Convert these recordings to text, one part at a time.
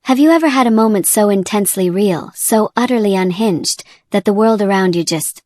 Have you ever had a moment so intensely real, so utterly unhinged, that the world around you just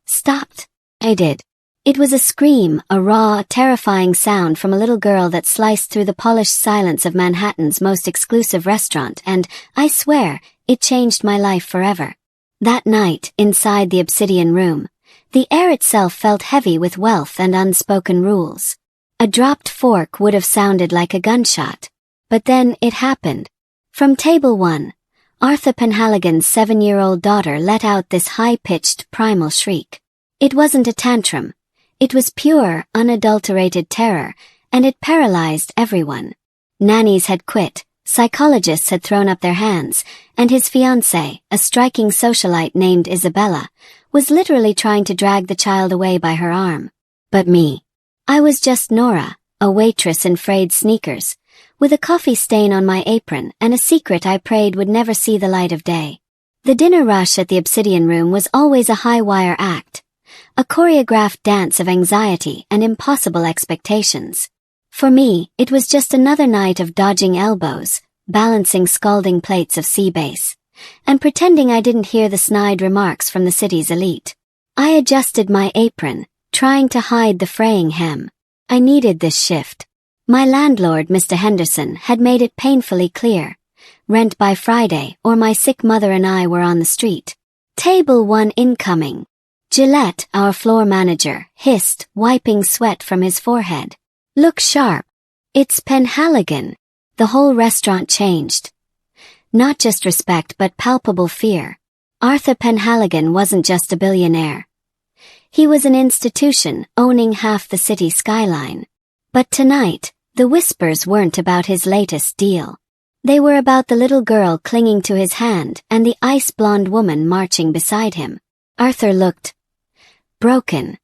stopped? I did. It was a scream, a raw, terrifying sound from a little girl that sliced through the polished silence of Manhattan's most exclusive restaurant, and, I swear, it changed my life forever. That night, inside the obsidian room, the air itself felt heavy with wealth and unspoken rules. A dropped fork would have sounded like a gunshot. But then it happened. From table 1, Arthur Penhaligon's 7-year-old daughter let out this high-pitched, primal shriek. It wasn't a tantrum. It was pure, unadulterated terror, and it paralyzed everyone. Nannies had quit, psychologists had thrown up their hands, and his fiancée, a striking socialite named Isabella, was literally trying to drag the child away by her arm. But me. I was just Nora, a waitress in frayed sneakers, with a coffee stain on my apron and a secret I prayed would never see the light of day. The dinner rush at the Obsidian Room was always a high-wire act, a choreographed dance of anxiety and impossible expectations. For me, it was just another night of dodging elbows, balancing scalding plates of sea bass, and pretending I didn't hear the snide remarks from the city's elite. I adjusted my apron, trying to hide the fraying hem. I needed this shift. My landlord, Mr. Henderson, had made it painfully clear. Rent by Friday, or my sick mother and I were on the street. Table 1 incoming. Gillette, our floor manager, hissed, wiping sweat from his forehead. Look sharp. It's Penhaligon. The whole restaurant changed. Not just respect but palpable fear. Arthur Penhaligon wasn't just a billionaire. He was an institution, owning half the city skyline. But tonight, the whispers weren't about his latest deal. They were about the little girl clinging to his hand and the ice-blonde woman marching beside him. Arthur looked broken.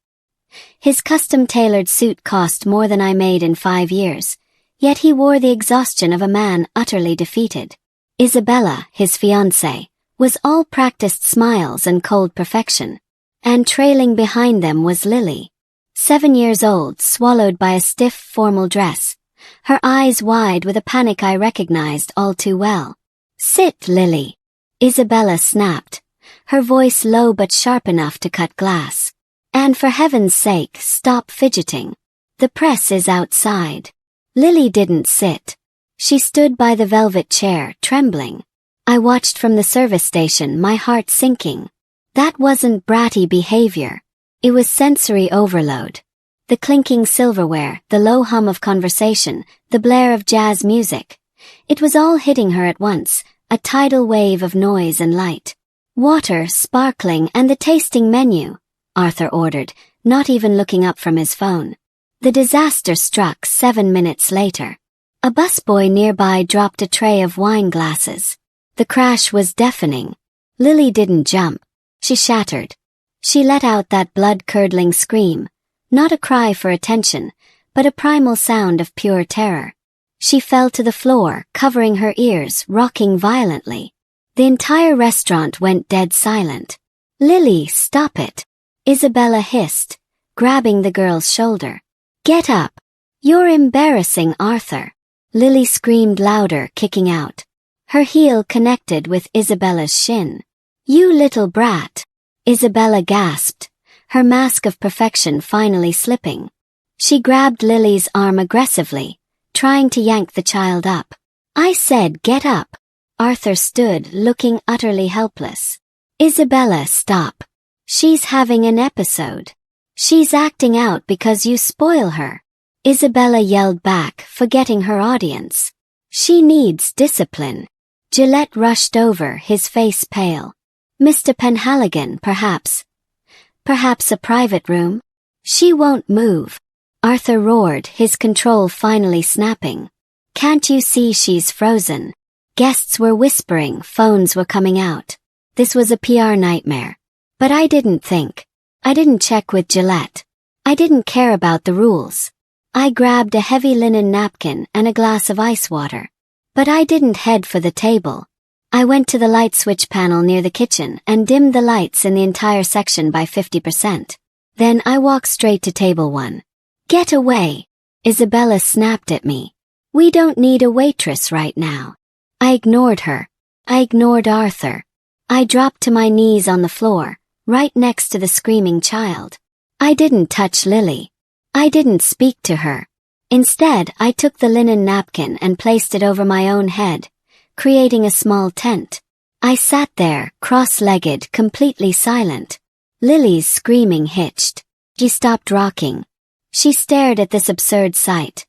His custom-tailored suit cost more than I made in 5 years, yet he wore the exhaustion of a man utterly defeated. Isabella, his fiancée, was all practiced smiles and cold perfection. And trailing behind them was Lily. 7 years old, swallowed by a stiff, formal dress, her eyes wide with a panic I recognized all too well. Sit, Lily. Isabella snapped, her voice low but sharp enough to cut glass. And for heaven's sake, stop fidgeting. The press is outside. Lily didn't sit. She stood by the velvet chair, trembling. I watched from the service station, my heart sinking. That wasn't bratty behavior. It was sensory overload. The clinking silverware, the low hum of conversation, the blare of jazz music. It was all hitting her at once, a tidal wave of noise and light. Water, sparkling, and the tasting menu, Arthur ordered, not even looking up from his phone. The disaster struck 7 minutes later. A busboy nearby dropped a tray of wine glasses. The crash was deafening. Lily didn't jump. She shattered. She let out that blood-curdling scream, not a cry for attention, but a primal sound of pure terror. She fell to the floor, covering her ears, rocking violently. The entire restaurant went dead silent. Lily, stop it. Isabella hissed, grabbing the girl's shoulder. Get up. You're embarrassing Arthur. Lily screamed louder, kicking out. Her heel connected with Isabella's shin. You little brat. Isabella gasped, her mask of perfection finally slipping. She grabbed Lily's arm aggressively, trying to yank the child up. I said get up. Arthur stood, looking utterly helpless. Isabella, stop. She's having an episode. She's acting out because you spoil her. Isabella yelled back, forgetting her audience. She needs discipline. Gillette rushed over, his face pale. Mr. Penhaligon, perhaps. Perhaps a private room? She won't move. Arthur roared, his control finally snapping. Can't you see she's frozen? Guests were whispering, phones were coming out. This was a PR nightmare. But I didn't think. I didn't check with Gillette. I didn't care about the rules. I grabbed a heavy linen napkin and a glass of ice water. But I didn't head for the table. I went to the light switch panel near the kitchen and dimmed the lights in the entire section by 50%. Then I walked straight to table 1. Get away! Isabella snapped at me. We don't need a waitress right now. I ignored her. I ignored Arthur. I dropped to my knees on the floor, right next to the screaming child. I didn't touch Lily. I didn't speak to her. Instead, I took the linen napkin and placed it over my own head, creating a small tent. I sat there, cross-legged, completely silent. Lily's screaming hitched. She stopped rocking. She stared at this absurd sight.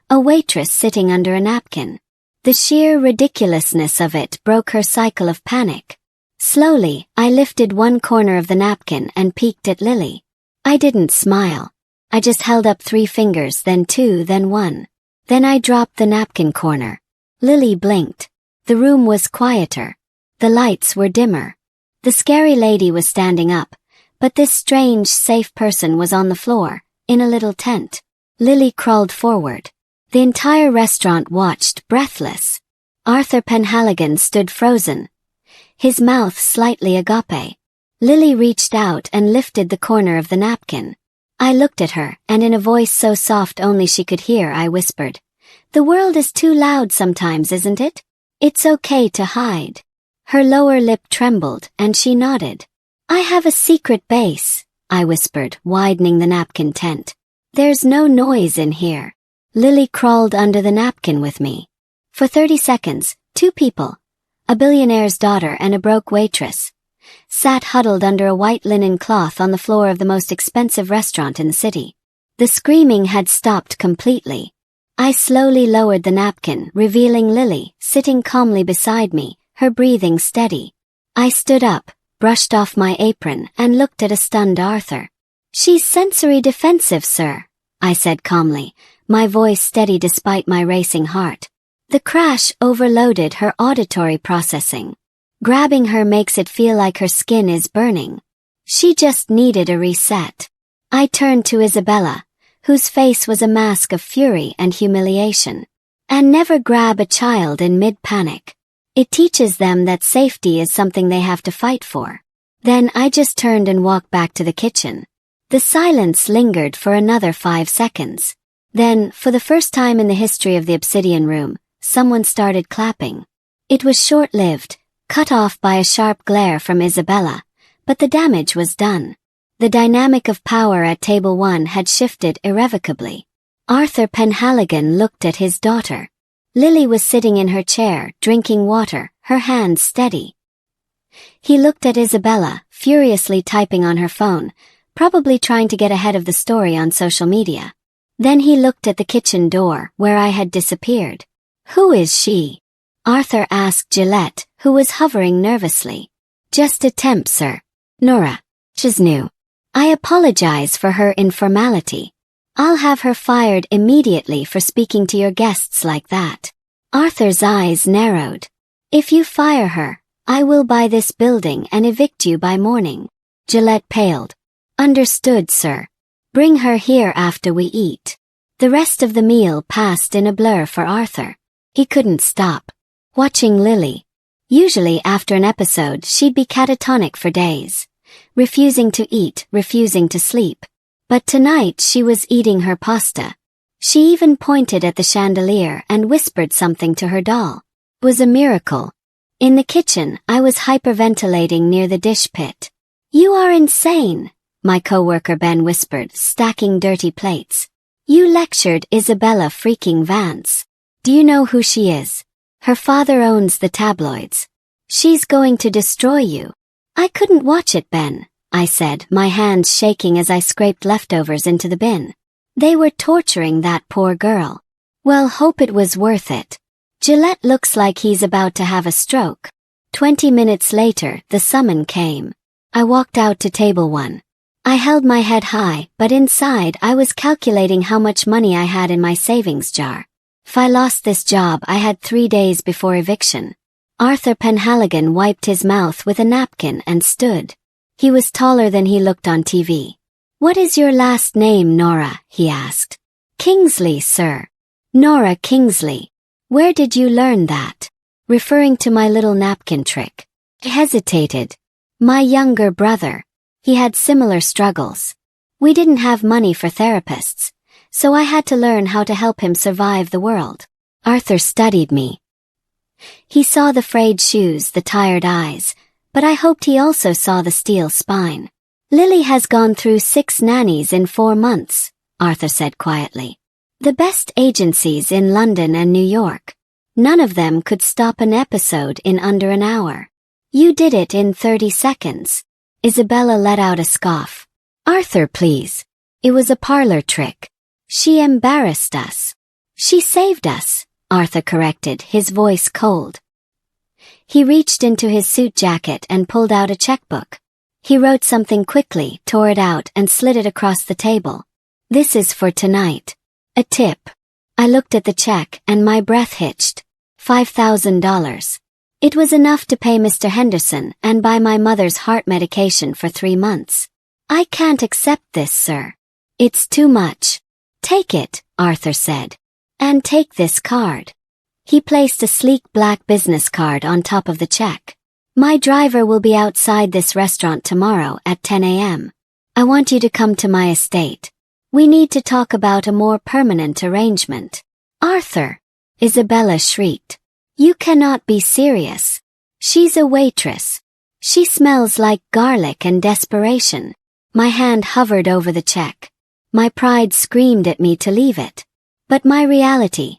A waitress sitting under a napkin. The sheer ridiculousness of it broke her cycle of panic. Slowly, I lifted one corner of the napkin and peeked at Lily. I didn't smile. I just held up 3 fingers, then 2, then 1. Then I dropped the napkin corner. Lily blinked. The room was quieter. The lights were dimmer. The scary lady was standing up, but this strange, safe person was on the floor, in a little tent. Lily crawled forward. The entire restaurant watched, breathless. Arthur Penhaligon stood frozen, his mouth slightly agape. Lily reached out and lifted the corner of the napkin. I looked at her, and in a voice so soft only she could hear, I whispered, "The world is too loud sometimes, isn't it? It's okay to hide." Her lower lip trembled, and she nodded. "I have a secret base," I whispered, widening the napkin tent. "There's no noise in here." Lily crawled under the napkin with me. For 30 seconds, 2 people, a billionaire's daughter and a broke waitress, sat huddled under a white linen cloth on the floor of the most expensive restaurant in the city. The screaming had stopped completely. I slowly lowered the napkin, revealing Lily, sitting calmly beside me, her breathing steady. I stood up, brushed off my apron, and looked at a stunned Arthur. "She's sensory defensive, sir," I said calmly, my voice steady despite my racing heart. "The crash overloaded her auditory processing. Grabbing her makes it feel like her skin is burning. She just needed a reset." I turned to Isabella, whose face was a mask of fury and humiliation. "And never grab a child in mid-panic. It teaches them that safety is something they have to fight for." Then I just turned and walked back to the kitchen. The silence lingered for another 5 seconds. Then, for the first time in the history of the Obsidian Room, someone started clapping. It was short-lived, cut off by a sharp glare from Isabella, but the damage was done. The dynamic of power at Table 1 had shifted irrevocably. Arthur Penhaligon looked at his daughter. Lily was sitting in her chair, drinking water, her hands steady. He looked at Isabella, furiously typing on her phone, probably trying to get ahead of the story on social media. Then he looked at the kitchen door, where I had disappeared. "Who is she?" Arthur asked Gillette, who was hovering nervously. "Just a temp, sir. Nora. She's new. I apologize for her informality. I'll have her fired immediately for speaking to your guests like that." Arthur's eyes narrowed. "If you fire her, I will buy this building and evict you by morning." Gillette paled. "Understood, sir. Bring her here after we eat." The rest of the meal passed in a blur for Arthur. He couldn't stop watching Lily. Usually after an episode she'd be catatonic for days, refusing to eat, refusing to sleep. But tonight she was eating her pasta. She even pointed at the chandelier and whispered something to her doll. It was a miracle. In the kitchen, I was hyperventilating near the dish pit. "You are insane," my coworker Ben whispered, stacking dirty plates. "You lectured Isabella freaking Vance. Do you know who she is? Her father owns the tabloids. She's going to destroy you." "I couldn't watch it, Ben," I said, my hands shaking as I scraped leftovers into the bin. "They were torturing that poor girl." "Well, hope it was worth it. Gillette looks like he's about to have a stroke." 20 minutes later, the summon came. I walked out to Table 1. I held my head high, but inside I was calculating how much money I had in my savings jar. If I lost this job, I had 3 days before eviction. Arthur Penhaligon wiped his mouth with a napkin and stood. He was taller than he looked on TV. "What is your last name, Nora?" he asked. "Kingsley, sir." "Nora Kingsley. Where did you learn that?" Referring to my little napkin trick. I hesitated. "My younger brother. He had similar struggles. We didn't have money for therapists, so I had to learn how to help him survive the world." Arthur studied me. He saw the frayed shoes, the tired eyes, but I hoped he also saw the steel spine. Lily has gone through 6 nannies in 4 months, Arthur said quietly. The best agencies in London and New York. None of them could stop an episode in under an hour. You did it in 30 seconds. Isabella let out a scoff. Arthur, please. It was a parlor trick. She embarrassed us. She saved us, Arthur corrected, his voice cold. He reached into his suit jacket and pulled out a checkbook. He wrote something quickly, tore it out, and slid it across the table. This is for tonight. A tip. I looked at the check and my breath hitched. $5,000. It was enough to pay Mr. Henderson and buy my mother's heart medication for 3 months. I can't accept this, sir. It's too much. Take it, Arthur said. And take this card. He placed a sleek black business card on top of the check. My driver will be outside this restaurant tomorrow at 10 a.m. I want you to come to my estate. We need to talk about a more permanent arrangement. Arthur, Isabella shrieked. You cannot be serious. She's a waitress. She smells like garlic and desperation. My hand hovered over the check. My pride screamed at me to leave it. But my reality,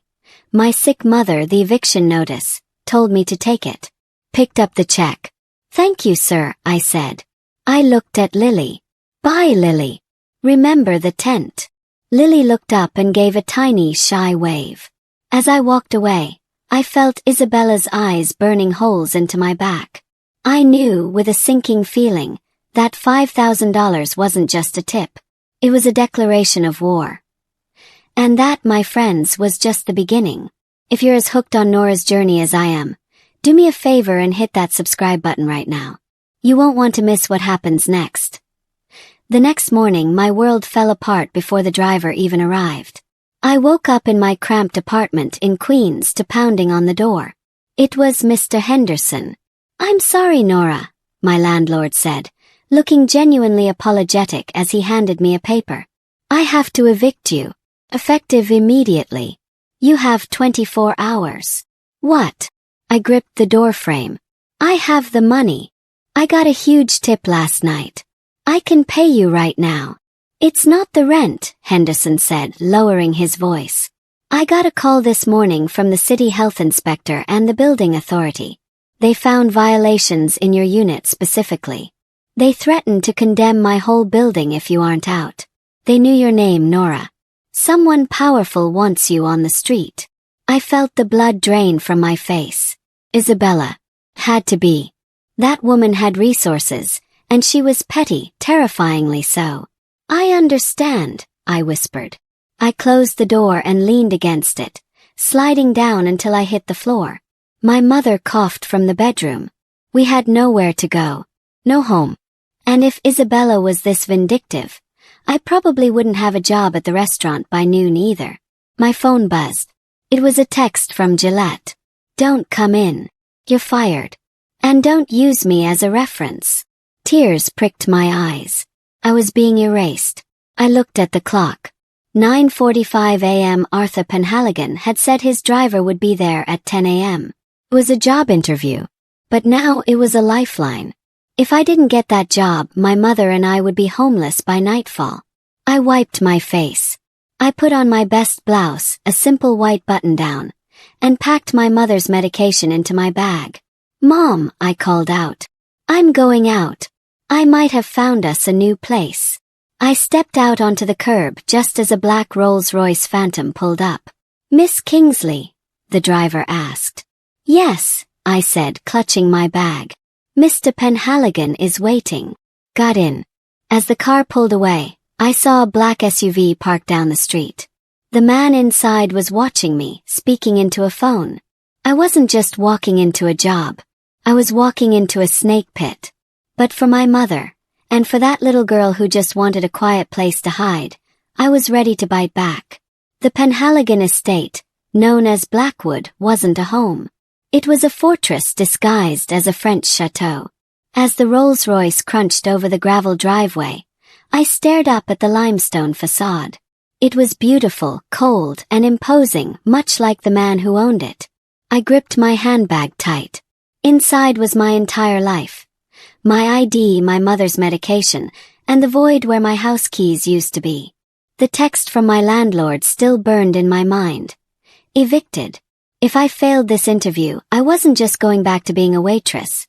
my sick mother, the eviction notice, told me to take it. Picked up the check. Thank you, sir, I said. I looked at Lily. Bye, Lily. Remember the tent. Lily looked up and gave a tiny, shy wave. As I walked away, I felt Isabella's eyes burning holes into my back. I knew, with a sinking feeling, that $5,000 wasn't just a tip. It was a declaration of war. And that, my friends, was just the beginning. If you're as hooked on Nora's journey as I am, do me a favor and hit that subscribe button right now. You won't want to miss what happens next. The next morning, my world fell apart before the driver even arrived. I woke up in my cramped apartment in Queens to pounding on the door. It was Mr. Henderson. I'm sorry, Nora, my landlord said, looking genuinely apologetic as he handed me a paper. I have to evict you. Effective immediately. You have 24 hours. What? I gripped the door frame. I have the money. I got a huge tip last night. I can pay you right now. It's not the rent, Henderson said, lowering his voice. I got a call this morning from the city health inspector and the building authority. They found violations in your unit specifically. They threatened to condemn my whole building if you aren't out. They knew your name, Nora. Someone powerful wants you on the street. I felt the blood drain from my face. Isabella. Had to be. That woman had resources, and she was petty, terrifyingly so. I understand, I whispered. I closed the door and leaned against it, sliding down until I hit the floor. My mother coughed from the bedroom. We had nowhere to go. No home. And if Isabella was this vindictive, I probably wouldn't have a job at the restaurant by noon either. My phone buzzed. It was a text from Gillette. Don't come in. You're fired. And don't use me as a reference. Tears pricked my eyes. I was being erased. I looked at the clock. 9:45 a.m. Arthur Penhaligon had said his driver would be there at 10 a.m. It was a job interview. But now it was a lifeline. If I didn't get that job, my mother and I would be homeless by nightfall. I wiped my face. I put on my best blouse, a simple white button-down, and packed my mother's medication into my bag. Mom, I called out. I'm going out. I might have found us a new place. I stepped out onto the curb just as a black Rolls-Royce Phantom pulled up. Miss Kingsley? The driver asked. Yes, I said, clutching my bag. Mr. Penhaligon is waiting. Got in. As the car pulled away, I saw a black SUV parked down the street. The man inside was watching me, speaking into a phone. I wasn't just walking into a job. I was walking into a snake pit. But for my mother, and for that little girl who just wanted a quiet place to hide, I was ready to bite back. The Penhaligon estate, known as Blackwood, wasn't a home. It was a fortress disguised as a French chateau. As the Rolls-Royce crunched over the gravel driveway, I stared up at the limestone facade. It was beautiful, cold, and imposing, much like the man who owned it. I gripped my handbag tight. Inside was my entire life. My ID, my mother's medication, and the void where my house keys used to be. The text from my landlord still burned in my mind. Evicted. If I failed this interview, I wasn't just going back to being a waitress.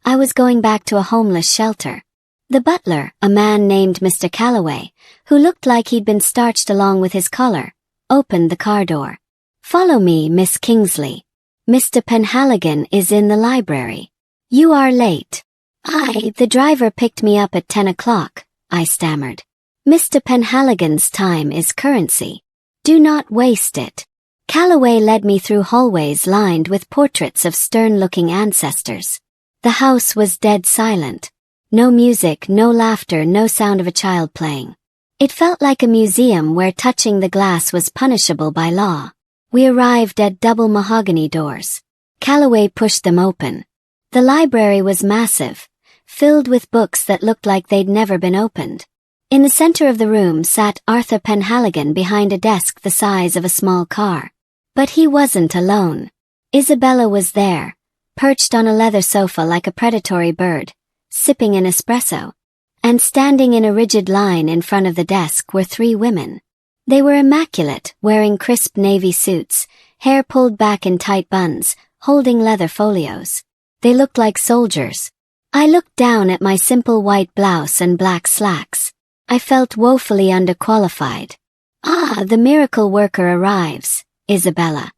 I was going back to a homeless shelter. The butler, a man named Mr. Calloway, who looked like he'd been starched along with his collar, opened the car door. "Follow me, Miss Kingsley. Mr. Penhaligon is in the library. You are late." The driver picked me up at 10 o'clock, I stammered. "Mr. Penhaligon's time is currency. Do not waste it." Calloway led me through hallways lined with portraits of stern-looking ancestors. The house was dead silent. No music, no laughter, no sound of a child playing. It felt like a museum where touching the glass was punishable by law. We arrived at double mahogany doors. Calloway pushed them open. The library was massive, filled with books that looked like they'd never been opened. In the center of the room sat Arthur Penhaligon behind a desk the size of a small car. But he wasn't alone. Isabella was there, perched on a leather sofa like a predatory bird, sipping an espresso. And standing in a rigid line in front of the desk were 3 women. They were immaculate, wearing crisp navy suits, hair pulled back in tight buns, holding leather folios. They looked like soldiers. I looked down at my simple white blouse and black slacks. I felt woefully underqualified. The miracle worker arrives, Isabella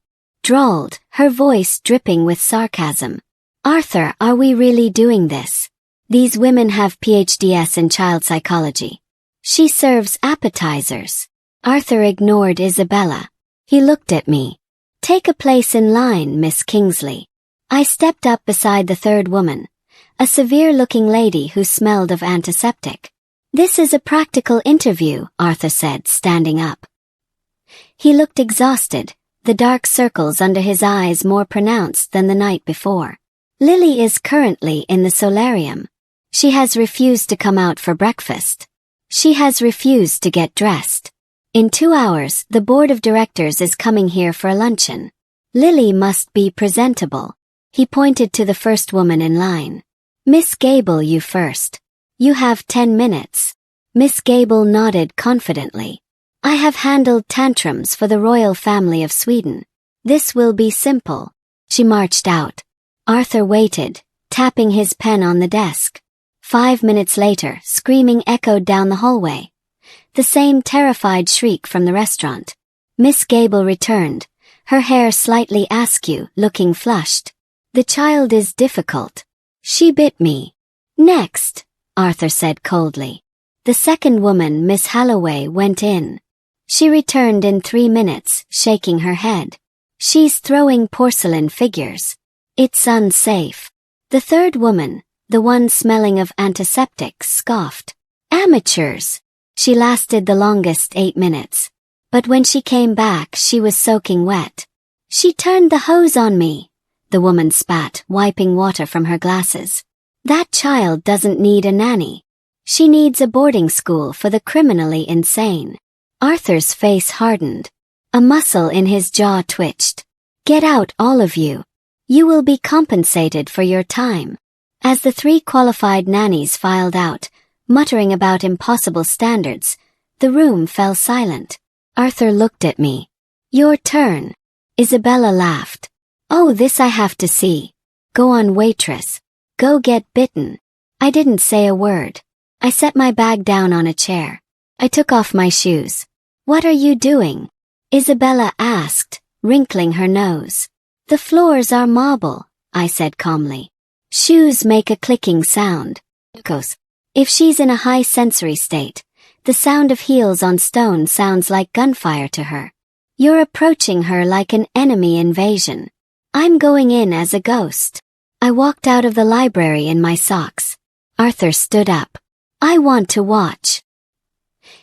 drawled, her voice dripping with sarcasm. "Arthur, are we really doing this? These women have PhDs in child psychology. She serves appetizers." Arthur ignored Isabella. He looked at me. "Take a place in line, Miss Kingsley." I stepped up beside the third woman, a severe-looking lady who smelled of antiseptic. "This is a practical interview," Arthur said, standing up. He looked exhausted, the dark circles under his eyes more pronounced than the night before. "Lily is currently in the solarium. She has refused to come out for breakfast. She has refused to get dressed. In 2 hours, the board of directors is coming here for a luncheon. Lily must be presentable." He pointed to the first woman in line. "Miss Gable, you first. You have 10 minutes. Miss Gable nodded confidently. "I have handled tantrums for the royal family of Sweden. This will be simple." She marched out. Arthur waited, tapping his pen on the desk. 5 minutes later, screaming echoed down the hallway. The same terrified shriek from the restaurant. Miss Gable returned, her hair slightly askew, looking flushed. "The child is difficult. She bit me." "Next," Arthur said coldly. The second woman, Miss Holloway, went in. She returned in 3 minutes, shaking her head. "She's throwing porcelain figures. It's unsafe." The third woman, the one smelling of antiseptic, scoffed. "Amateurs." She lasted the longest 8 minutes. But when she came back, she was soaking wet. "She turned the hose on me," the woman spat, wiping water from her glasses. "That child doesn't need a nanny. She needs a boarding school for the criminally insane." Arthur's face hardened. A muscle in his jaw twitched. "Get out, all of you. You will be compensated for your time." As the 3 qualified nannies filed out, muttering about impossible standards, the room fell silent. Arthur looked at me. "Your turn." Isabella laughed. "Oh, this I have to see. Go on, waitress. Go get bitten." I didn't say a word. I set my bag down on a chair. I took off my shoes. "What are you doing?" Isabella asked, wrinkling her nose. "The floors are marble," I said calmly. "Shoes make a clicking sound." If she's in a high sensory state, the sound of heels on stone sounds like gunfire to her. You're approaching her like an enemy invasion. I'm going in as a ghost. I walked out of the library in my socks. Arthur stood up. "I want to watch."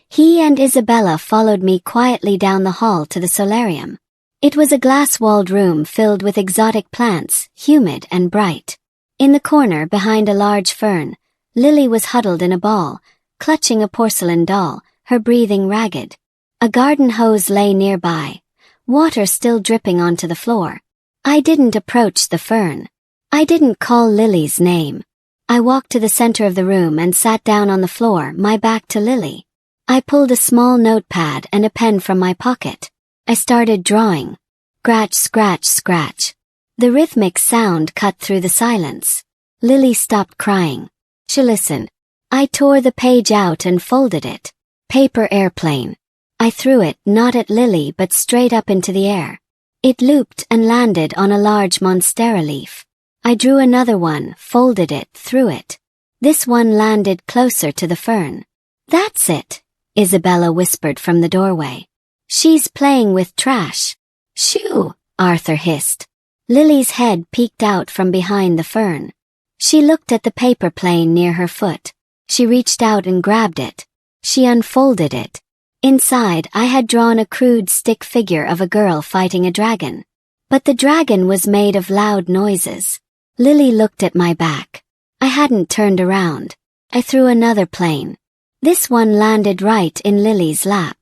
He and Isabella followed me quietly down the hall to the solarium. It was a glass-walled room filled with exotic plants, humid and bright. In the corner behind a large fern, Lily was huddled in a ball, clutching a porcelain doll, her breathing ragged. A garden hose lay nearby, water still dripping onto the floor. I didn't approach the fern. I didn't call Lily's name. I walked to the center of the room and sat down on the floor, my back to Lily. I pulled a small notepad and a pen from my pocket. I started drawing. Scratch, scratch, scratch. The rhythmic sound cut through the silence. Lily stopped crying. She listened. I tore the page out and folded it. Paper airplane. I threw it, not at Lily but straight up into the air. It looped and landed on a large monstera leaf. I drew another one, folded it, threw it. This one landed closer to the fern. That's it, Isabella whispered from the doorway. She's playing with trash. Shoo, Arthur hissed. Lily's head peeked out from behind the fern. She looked at the paper plane near her foot. She reached out and grabbed it. She unfolded it. Inside, I had drawn a crude stick figure of a girl fighting a dragon. But the dragon was made of loud noises. Lily looked at my back. I hadn't turned around. I threw another plane. This one landed right in Lily's lap.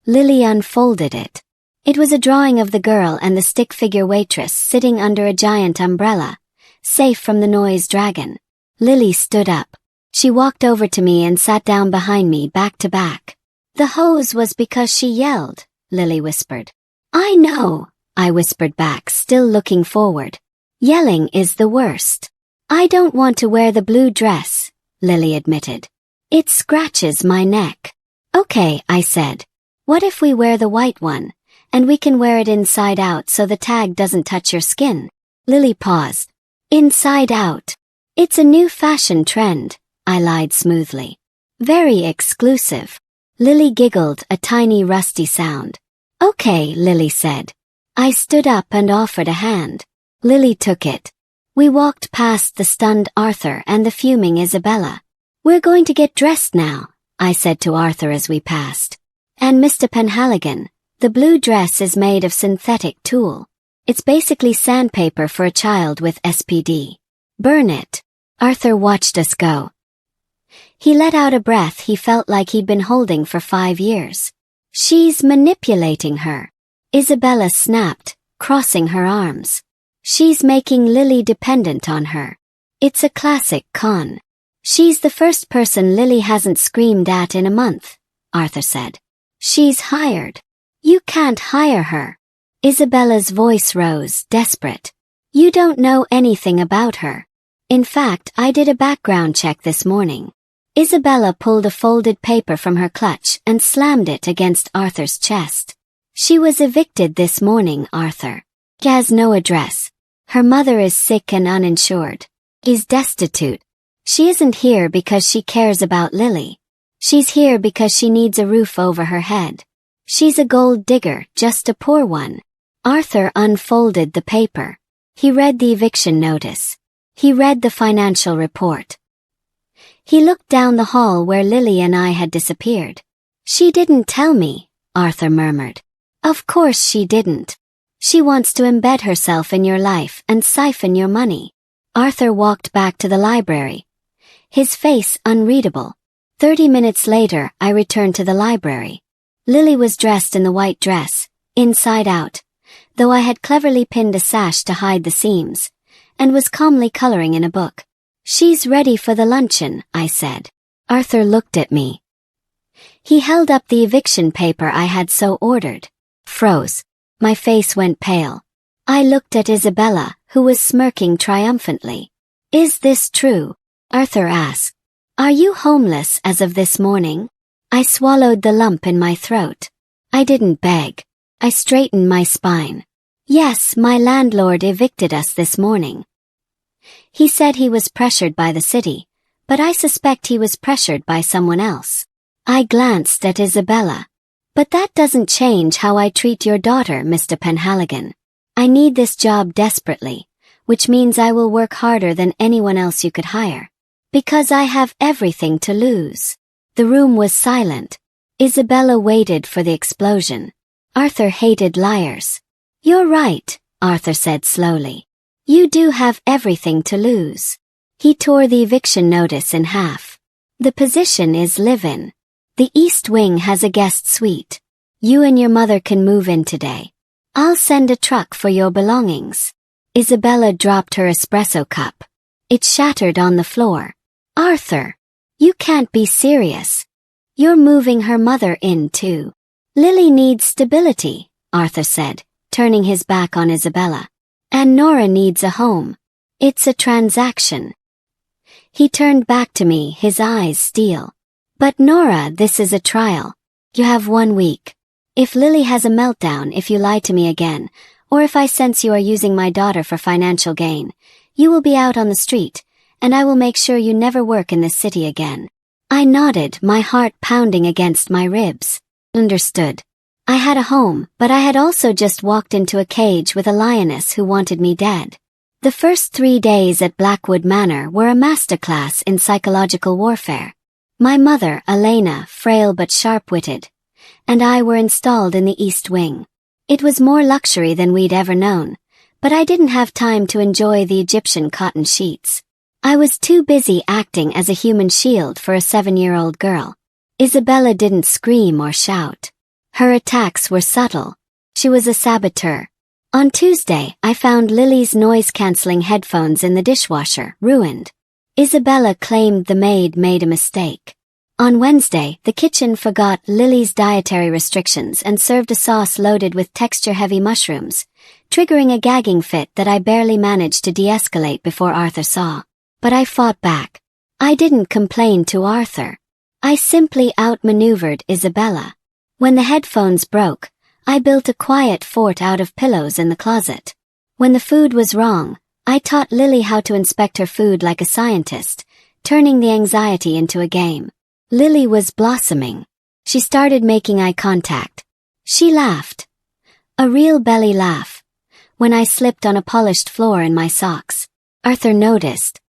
Lily unfolded it. It was a drawing of the girl and the stick figure waitress sitting under a giant umbrella, safe from the noise dragon. Lily stood up. She walked over to me and sat down behind me, back to back. The hose was because she yelled, Lily whispered. I know, I whispered back, still looking forward. Yelling is the worst. I don't want to wear the blue dress, Lily admitted. It scratches my neck. Okay, I said. What if we wear the white one, and we can wear it inside out so the tag doesn't touch your skin? Lily paused. Inside out. It's a new fashion trend, I lied smoothly. Very exclusive. Lily giggled, a tiny rusty sound. Okay, Lily said. I stood up and offered a hand. Lily took it. We walked past the stunned Arthur and the fuming Isabella. We're going to get dressed now, I said to Arthur as we passed. And Mr. Penhaligon, the blue dress is made of synthetic tulle. It's basically sandpaper for a child with SPD. Burn it. Arthur watched us go. He let out a breath he felt like he'd been holding for 5 years. She's manipulating her. Isabella snapped, crossing her arms. She's making Lily dependent on her. It's a classic con. She's the first person Lily hasn't screamed at in a month, Arthur said. She's hired. You can't hire her. Isabella's voice rose, desperate. You don't know anything about her. In fact, I did a background check this morning. Isabella pulled a folded paper from her clutch and slammed it against Arthur's chest. She was evicted this morning, Arthur. She has no address. Her mother is sick and uninsured. Is destitute. She isn't here because she cares about Lily. She's here because she needs a roof over her head. She's a gold digger, just a poor one. Arthur unfolded the paper. He read the eviction notice. He read the financial report. He looked down the hall where Lily and I had disappeared. She didn't tell me, Arthur murmured. Of course she didn't. She wants to embed herself in your life and siphon your money. Arthur walked back to the library. His face unreadable. 30 minutes later, I returned to the library. Lily was dressed in the white dress, inside out, though I had cleverly pinned a sash to hide the seams, and was calmly coloring in a book. She's ready for the luncheon, I said. Arthur looked at me. He held up the eviction paper I had so ordered. Froze. My face went pale. I looked at Isabella, who was smirking triumphantly. Is this true? Arthur asked. Are you homeless as of this morning? I swallowed the lump in my throat. I didn't beg. I straightened my spine. Yes, my landlord evicted us this morning. He said he was pressured by the city, but I suspect he was pressured by someone else. I glanced at Isabella. But that doesn't change how I treat your daughter, Mr. Penhaligon. I need this job desperately, which means I will work harder than anyone else you could hire. Because I have everything to lose. The room was silent. Isabella waited for the explosion. Arthur hated liars. You're right, Arthur said slowly. You do have everything to lose. He tore the eviction notice in half. The position is live-in. The East Wing has a guest suite. You and your mother can move in today. I'll send a truck for your belongings. Isabella dropped her espresso cup. It shattered on the floor. Arthur, you can't be serious. You're moving her mother in too. Lily needs stability, Arthur said, turning his back on Isabella. And Nora needs a home. It's a transaction. He turned back to me, his eyes steel. But Nora, this is a trial. You have 1 week. If Lily has a meltdown, if you lie to me again, or if I sense you are using my daughter for financial gain, you will be out on the street, and I will make sure you never work in this city again. I nodded, my heart pounding against my ribs. Understood. I had a home, but I had also just walked into a cage with a lioness who wanted me dead. The first 3 days at Blackwood Manor were a masterclass in psychological warfare. My mother, Elena, frail but sharp-witted, and I were installed in the East Wing. It was more luxury than we'd ever known, but I didn't have time to enjoy the Egyptian cotton sheets. I was too busy acting as a human shield for a 7-year-old girl. Isabella didn't scream or shout. Her attacks were subtle. She was a saboteur. On Tuesday, I found Lily's noise-canceling headphones in the dishwasher, ruined. Isabella claimed the maid made a mistake. On Wednesday, the kitchen forgot Lily's dietary restrictions and served a sauce loaded with texture-heavy mushrooms, triggering a gagging fit that I barely managed to de-escalate before Arthur saw. But I fought back. I didn't complain to Arthur. I simply outmaneuvered Isabella. When the headphones broke, I built a quiet fort out of pillows in the closet. When the food was wrong, I taught Lily how to inspect her food like a scientist, turning the anxiety into a game. Lily was blossoming. She started making eye contact. She laughed. A real belly laugh. When I slipped on a polished floor in my socks, Arthur noticed.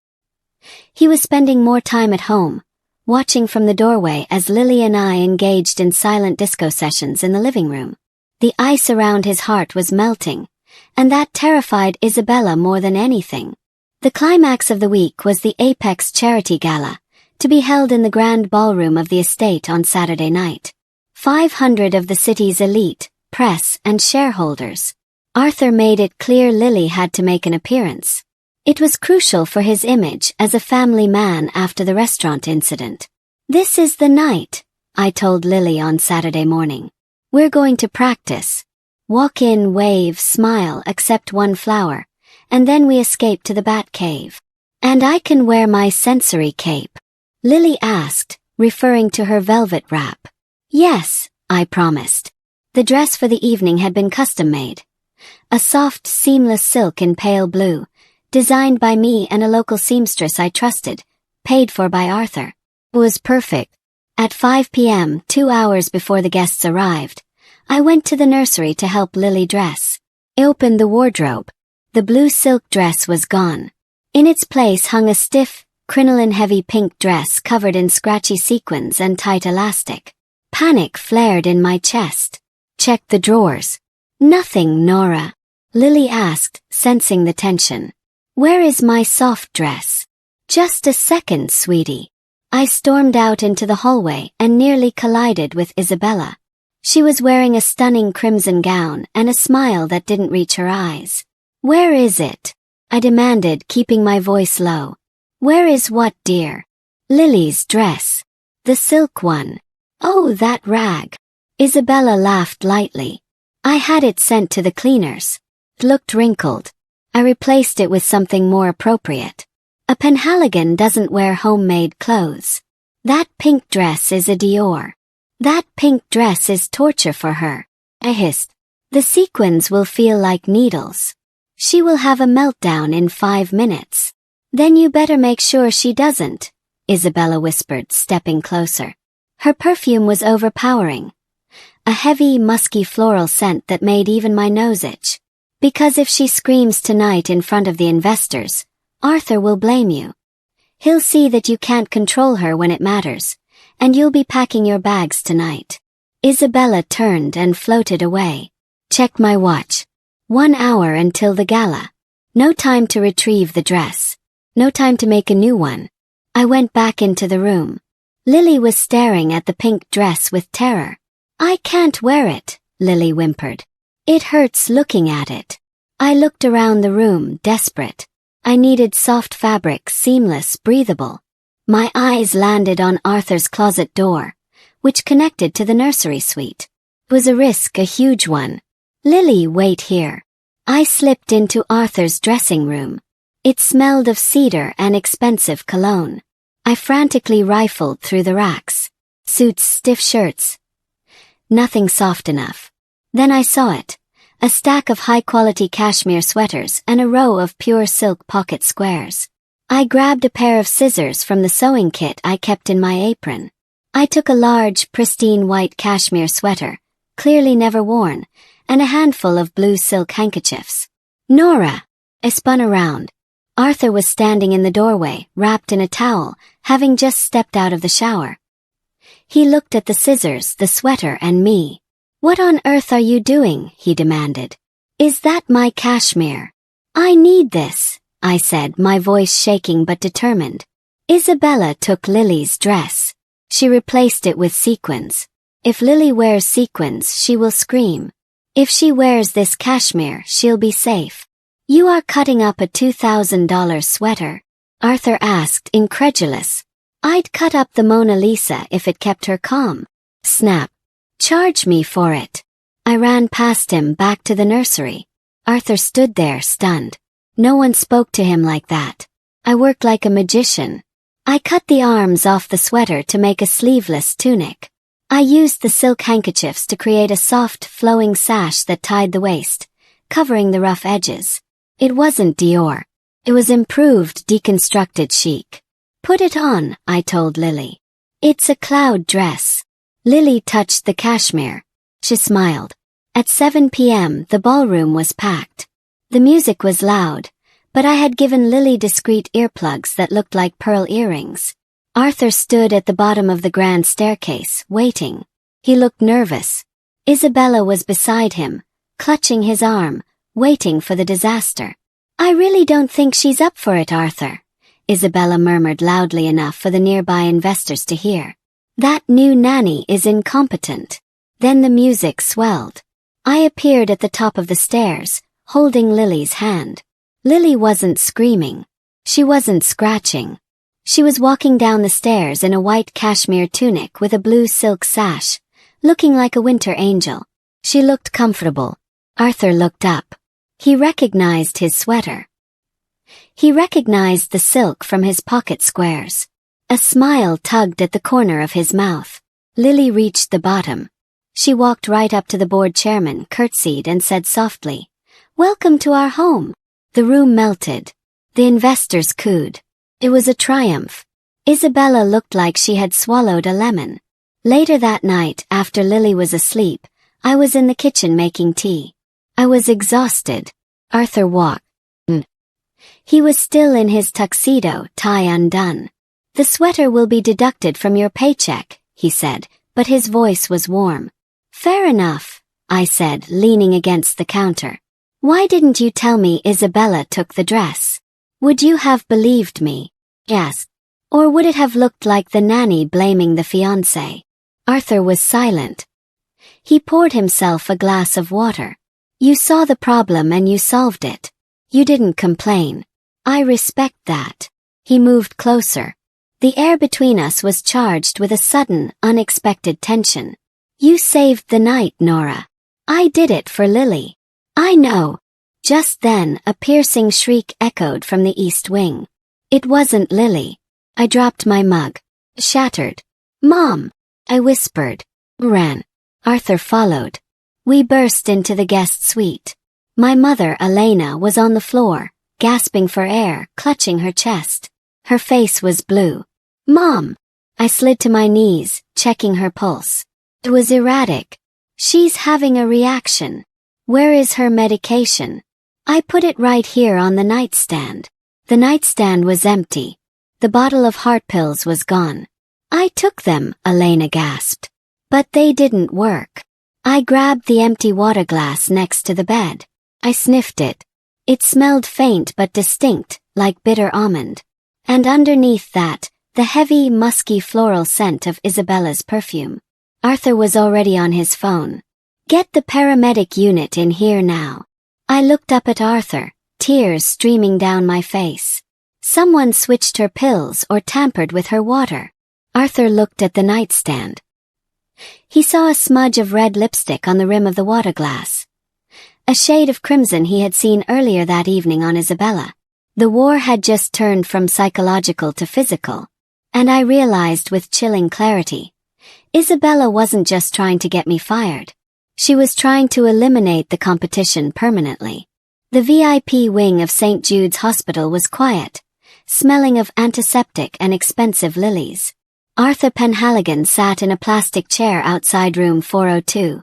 He was spending more time at home, watching from the doorway as Lily and I engaged in silent disco sessions in the living room. The ice around his heart was melting, and that terrified Isabella more than anything. The climax of the week was the Apex Charity Gala, to be held in the grand ballroom of the estate on Saturday night. 500 of the city's elite, press, and shareholders. Arthur made it clear Lily had to make an appearance. It was crucial for his image as a family man after the restaurant incident. This is the night, I told Lily on Saturday morning. We're going to practice. Walk in, wave, smile, accept one flower, and then we escape to the bat cave. And I can wear my sensory cape? Lily asked, referring to her velvet wrap. Yes, I promised. The dress for the evening had been custom-made. A soft, seamless silk in pale blue, designed by me and a local seamstress I trusted, paid for by Arthur. It was perfect. At 5 p.m., 2 hours before the guests arrived, I went to the nursery to help Lily dress. I opened the wardrobe. The blue silk dress was gone. In its place hung a stiff, crinoline-heavy pink dress covered in scratchy sequins and tight elastic. Panic flared in my chest. Check the drawers. Nothing, Nora. Lily asked, sensing the tension. Where is my soft dress? Just a second, sweetie. I stormed out into the hallway and nearly collided with Isabella. She was wearing a stunning crimson gown and a smile that didn't reach her eyes. Where is it? I demanded, keeping my voice low. Where is what, dear? Lily's dress. The silk one. Oh, that rag. Isabella laughed lightly. I had it sent to the cleaners. It looked wrinkled. I replaced it with something more appropriate. A Penhaligon doesn't wear homemade clothes. That pink dress is a Dior. That pink dress is torture for her. I hissed. The sequins will feel like needles. She will have a meltdown in 5 minutes. Then you better make sure she doesn't, Isabella whispered, stepping closer. Her perfume was overpowering. A heavy, musky floral scent that made even my nose itch. Because if she screams tonight in front of the investors, Arthur will blame you. He'll see that you can't control her when it matters, and you'll be packing your bags tonight. Isabella turned and floated away. Check my watch. 1 hour until the gala. No time to retrieve the dress. No time to make a new one. I went back into the room. Lily was staring at the pink dress with terror. I can't wear it, Lily whimpered. It hurts looking at it. I looked around the room, desperate. I needed soft fabric, seamless, breathable. My eyes landed on Arthur's closet door, which connected to the nursery suite. It was a risk, a huge one. Lily, wait here. I slipped into Arthur's dressing room. It smelled of cedar and expensive cologne. I frantically rifled through the racks. Suits, stiff shirts. Nothing soft enough. Then I saw it. A stack of high-quality cashmere sweaters and a row of pure silk pocket squares. I grabbed a pair of scissors from the sewing kit I kept in my apron. I took a large, pristine white cashmere sweater, clearly never worn, and a handful of blue silk handkerchiefs. Nora! I spun around. Arthur was standing in the doorway, wrapped in a towel, having just stepped out of the shower. He looked at the scissors, the sweater, and me. What on earth are you doing? He demanded. Is that my cashmere? I need this, I said, my voice shaking but determined. Isabella took Lily's dress. She replaced it with sequins. If Lily wears sequins, she will scream. If she wears this cashmere, she'll be safe. You are cutting up a $2,000 sweater? Arthur asked, incredulous. I'd cut up the Mona Lisa if it kept her calm. Snap. Charge me for it. I ran past him back to the nursery. Arthur stood there, stunned. No one spoke to him like that. I worked like a magician. I cut the arms off the sweater to make a sleeveless tunic. I used the silk handkerchiefs to create a soft, flowing sash that tied the waist, covering the rough edges. It wasn't Dior. It was improved, deconstructed chic. Put it on, I told Lily. It's a cloud dress. Lily touched the cashmere. She smiled. At 7 p.m., the ballroom was packed. The music was loud, but I had given Lily discreet earplugs that looked like pearl earrings. Arthur stood at the bottom of the grand staircase, waiting. He looked nervous. Isabella was beside him, clutching his arm, waiting for the disaster. I really don't think she's up for it, Arthur, Isabella murmured loudly enough for the nearby investors to hear. That new nanny is incompetent. Then the music swelled. I appeared at the top of the stairs, holding Lily's hand. Lily wasn't screaming. She wasn't scratching. She was walking down the stairs in a white cashmere tunic with a blue silk sash, looking like a winter angel. She looked comfortable. Arthur looked up. He recognized his sweater. He recognized the silk from his pocket squares. A smile tugged at the corner of his mouth. Lily reached the bottom. She walked right up to the board chairman, curtsied, and said softly, "Welcome to our home." The room melted. The investors cooed. It was a triumph. Isabella looked like she had swallowed a lemon. Later that night, after Lily was asleep, I was in the kitchen making tea. I was exhausted. Arthur walked. He was still in his tuxedo, tie undone. "The sweater will be deducted from your paycheck," he said, but his voice was warm. "Fair enough," I said, leaning against the counter. "Why didn't you tell me Isabella took the dress? Would you have believed me?" Yes. Or would it have looked like the nanny blaming the fiancé? Arthur was silent. He poured himself a glass of water. "You saw the problem and you solved it. You didn't complain. I respect that." He moved closer. The air between us was charged with a sudden, unexpected tension. "You saved the night, Nora. I did it for Lily." "I know." Just then, a piercing shriek echoed from the east wing. It wasn't Lily. I dropped my mug. Shattered. "Mom!" I whispered. Ran. Arthur followed. We burst into the guest suite. My mother, Elena, was on the floor, gasping for air, clutching her chest. Her face was blue. "Mom!" I slid to my knees, checking her pulse. It was erratic. "She's having a reaction. Where is her medication?" I put it right here on the nightstand. The nightstand was empty. The bottle of heart pills was gone. "I took them," Elena gasped. "But they didn't work." I grabbed the empty water glass next to the bed. I sniffed it. It smelled faint but distinct, like bitter almond. And underneath that, the heavy, musky floral scent of Isabella's perfume. Arthur was already on his phone. "Get the paramedic unit in here now." I looked up at Arthur, tears streaming down my face. Someone switched her pills or tampered with her water. Arthur looked at the nightstand. He saw a smudge of red lipstick on the rim of the water glass. A shade of crimson he had seen earlier that evening on Isabella. The war had just turned from psychological to physical. And I realized with chilling clarity, Isabella wasn't just trying to get me fired. She was trying to eliminate the competition permanently. The VIP wing of St. Jude's Hospital was quiet, smelling of antiseptic and expensive lilies. Arthur Penhaligon sat in a plastic chair outside room 402,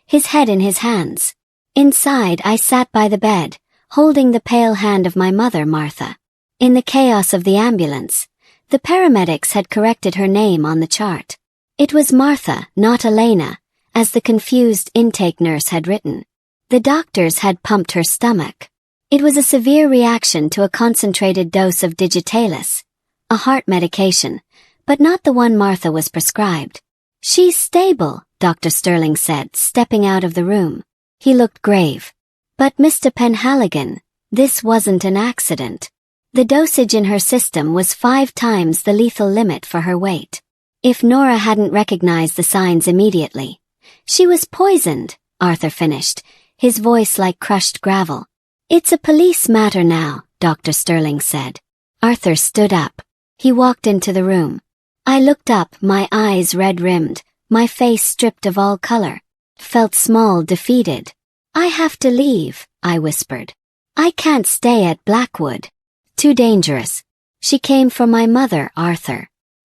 his head in his hands. Inside, I sat by the bed, holding the pale hand of my mother, Martha. In the chaos of the ambulance, the paramedics had corrected her name on the chart. It was Martha, not Elena, as the confused intake nurse had written. The doctors had pumped her stomach. It was a severe reaction to a concentrated dose of digitalis, a heart medication, but not the one Martha was prescribed. "She's stable," Dr. Sterling said, stepping out of the room. He looked grave. "But Mr. Penhaligon, this wasn't an accident. The dosage in her system was 5 times the lethal limit for her weight. If Nora hadn't recognized the signs immediately, she was poisoned," Arthur finished, his voice like crushed gravel. "It's a police matter now," Dr. Sterling said. Arthur stood up. He walked into the room. I looked up, my eyes red-rimmed, my face stripped of all color. Felt small, defeated. "I have to leave," I whispered. "I can't stay at Blackwood. Too dangerous. She came for my mother, Arthur.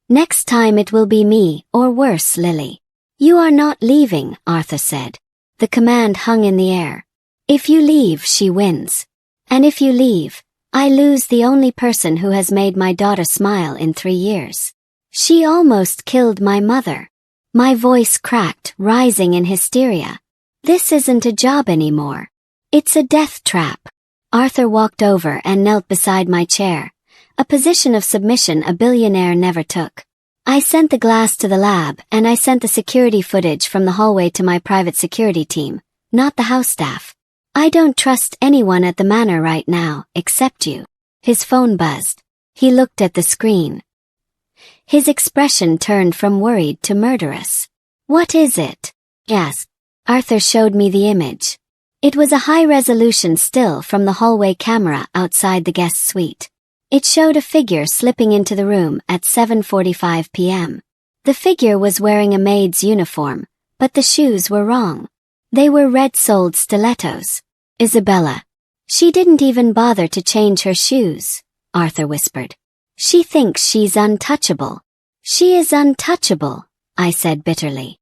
Next time it will be me, or worse, Lily." "You are not leaving," Arthur said. The command hung in the air. "If you leave, she wins. And if you leave, I lose the only person who has made my daughter smile in 3 years. She almost killed my mother." My voice cracked, rising in hysteria. "This isn't a job anymore. It's a death trap." Arthur walked over and knelt beside my chair, a position of submission a billionaire never took. I sent the glass to the lab and I sent the security footage from the hallway to my private security team, not the house staff. "I don't trust anyone at the manor right now, except you." His phone buzzed. He looked at the screen. His expression turned from worried to murderous. "What is it?" "Yes." Arthur showed me the image. It was a high-resolution still from the hallway camera outside the guest suite. It showed a figure slipping into the room at 7:45 p.m. The figure was wearing a maid's uniform, but the shoes were wrong. They were red-soled stilettos. "Isabella. She didn't even bother to change her shoes," Arthur whispered. "She thinks she's untouchable." "She is untouchable," I said bitterly.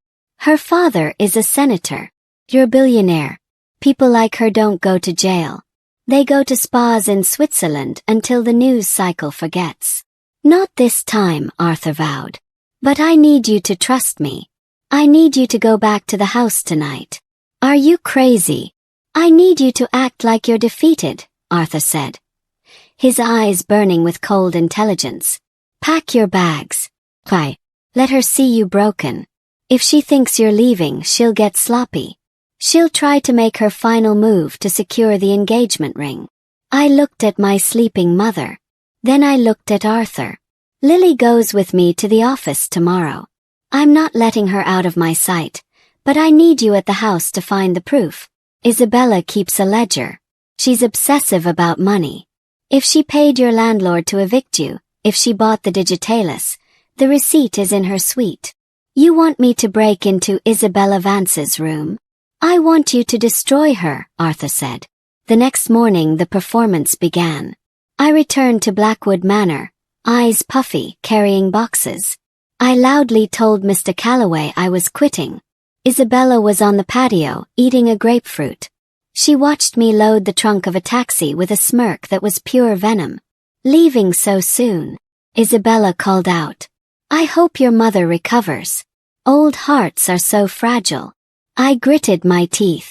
"Her father is a senator. You're a billionaire. People like her don't go to jail. They go to spas in Switzerland until the news cycle forgets." "Not this time," Arthur vowed. "But I need you to trust me. I need you to go back to the house tonight." "Are you crazy?" "I need you to act like you're defeated," Arthur said, his eyes burning with cold intelligence. "Pack your bags. Why? Let her see you broken. If she thinks you're leaving, she'll get sloppy. She'll try to make her final move to secure the engagement ring." I looked at my sleeping mother. Then I looked at Arthur. "Lily goes with me to the office tomorrow. I'm not letting her out of my sight, but I need you at the house to find the proof. Isabella keeps a ledger. She's obsessive about money. If she paid your landlord to evict you, if she bought the digitalis, the receipt is in her suite. You want me to break into Isabella Vance's room? I want you to destroy her," Arthur said. The next morning the performance began. I returned to Blackwood Manor, eyes puffy, carrying boxes. I loudly told Mr. Calloway I was quitting. Isabella was on the patio, eating a grapefruit. She watched me load the trunk of a taxi with a smirk that was pure venom. "Leaving so soon?" Isabella called out. "I hope your mother recovers. Old hearts are so fragile." I gritted my teeth.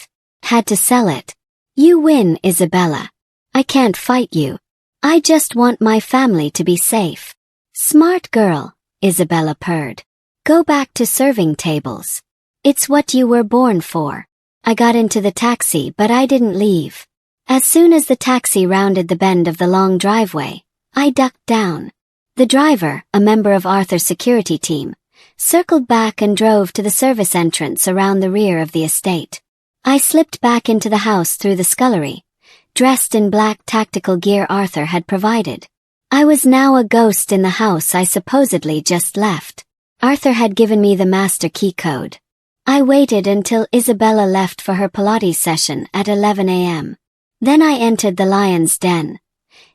Had to sell it. "You win, Isabella. I can't fight you. I just want my family to be safe." "Smart girl," Isabella purred. "Go back to serving tables. It's what you were born for." I got into the taxi, but I didn't leave. As soon as the taxi rounded the bend of the long driveway, I ducked down. The driver, a member of Arthur's security team, circled back and drove to the service entrance around the rear of the estate. I slipped back into the house through the scullery, dressed in black tactical gear Arthur had provided. I was now a ghost in the house I supposedly just left. Arthur had given me the master key code. I waited until Isabella left for her Pilates session at 11 a.m. Then I entered the lion's den,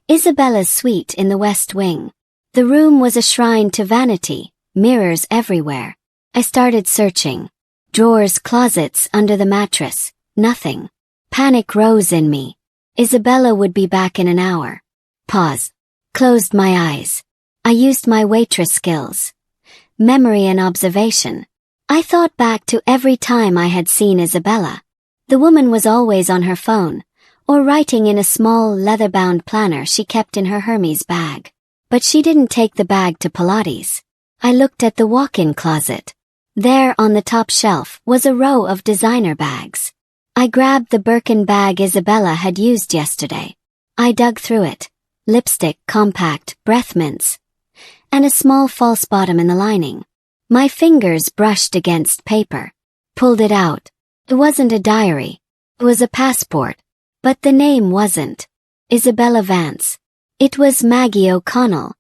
Isabella's suite in the west wing. The room was a shrine to vanity, mirrors everywhere. I started searching. Drawers, closets, under the mattress, nothing. Panic rose in me. Isabella would be back in an hour. Pause. Closed my eyes. I used my waitress skills. Memory and observation. I thought back to every time I had seen Isabella. The woman was always on her phone, or writing in a small leather-bound planner she kept in her Hermes bag. But she didn't take the bag to Pilates. I looked at the walk-in closet. There on the top shelf was a row of designer bags. I grabbed the Birkin bag Isabella had used yesterday. I dug through it. Lipstick, compact, breath mints, and a small false bottom in the lining. My fingers brushed against paper. Pulled it out. It wasn't a diary. It was a passport. But the name wasn't Isabella Vance. It was Maggie O'Connell.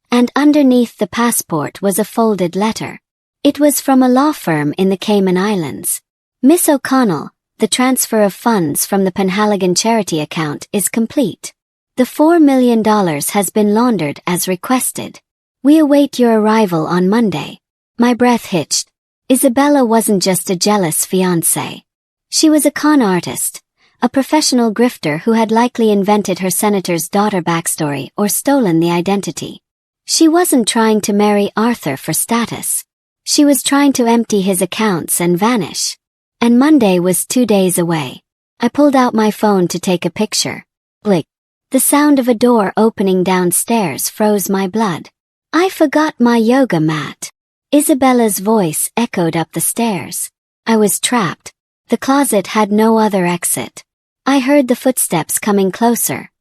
And underneath the passport was a folded letter. It was from a law firm in the Cayman Islands. Miss O'Connell, the transfer of funds from the Penhaligon charity account is complete. The $4 million has been laundered as requested. We await your arrival on Monday. My breath hitched. Isabella wasn't just a jealous fiancée. She was a con artist, a professional grifter who had likely invented her senator's daughter backstory or stolen the identity. She wasn't trying to marry Arthur for status. She was trying to empty his accounts and vanish. And Monday was 2 days away. I pulled out my phone to take a picture. Blick. The sound of a door opening downstairs froze my blood. I forgot my yoga mat. Isabella's voice echoed up the stairs. I was trapped. The closet had no other exit. I heard the footsteps coming closer.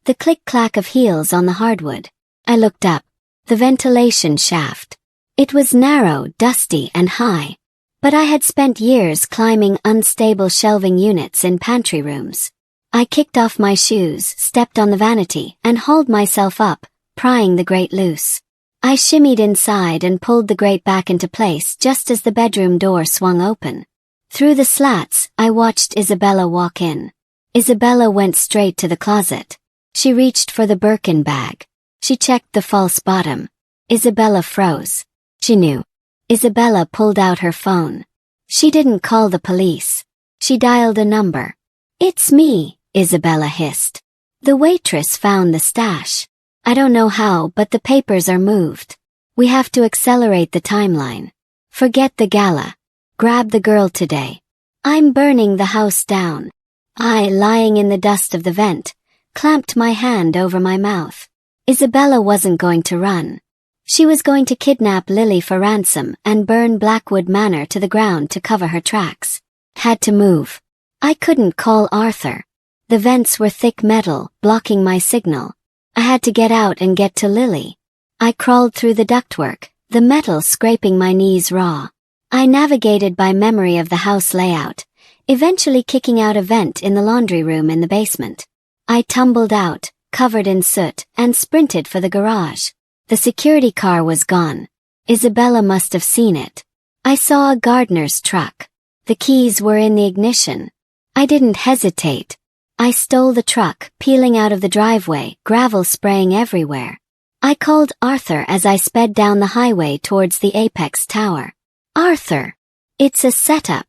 The click-clack of heels on the hardwood. I looked up. The ventilation shaft. It was narrow, dusty, and high. But I had spent years climbing unstable shelving units in pantry rooms. I kicked off my shoes, stepped on the vanity, and hauled myself up, prying the grate loose. I shimmied inside and pulled the grate back into place just as the bedroom door swung open. Through the slats, I watched Isabella walk in. Isabella went straight to the closet. She reached for the Birkin bag. She checked the false bottom. Isabella froze. She knew. Isabella pulled out her phone. She didn't call the police. She dialed a number. "It's me," Isabella hissed. "The waitress found the stash. I don't know how, but the papers are moved. We have to accelerate the timeline. Forget the gala. Grab the girl today. I'm burning the house down." I, lying in the dust of the vent, clamped my hand over my mouth. Isabella wasn't going to run. She was going to kidnap Lily for ransom and burn Blackwood Manor to the ground to cover her tracks. Had to move. I couldn't call Arthur. The vents were thick metal, blocking my signal. I had to get out and get to Lily. I crawled through the ductwork, the metal scraping my knees raw. I navigated by memory of the house layout, eventually kicking out a vent in the laundry room in the basement. I tumbled out, covered in soot, and sprinted for the garage. The security car was gone. Isabella must have seen it. I saw a gardener's truck. The keys were in the ignition. I didn't hesitate. I stole the truck, peeling out of the driveway, gravel spraying everywhere. I called Arthur as I sped down the highway towards the Apex Tower. "Arthur! It's a setup.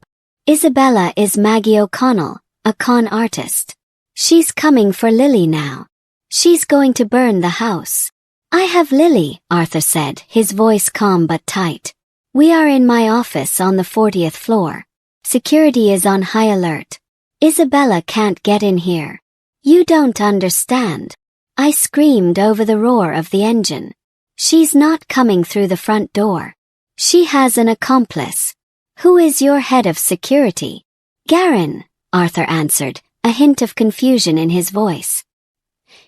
Isabella is Maggie O'Connell, a con artist. She's coming for Lily now. She's going to burn the house." "I have Lily," Arthur said, his voice calm but tight. "We are in my office on the 40th floor. Security is on high alert. Isabella can't get in here. You don't understand." I screamed over the roar of the engine. "She's not coming through the front door. She has an accomplice." "Who is your head of security?" "Garin," Arthur answered, a hint of confusion in his voice.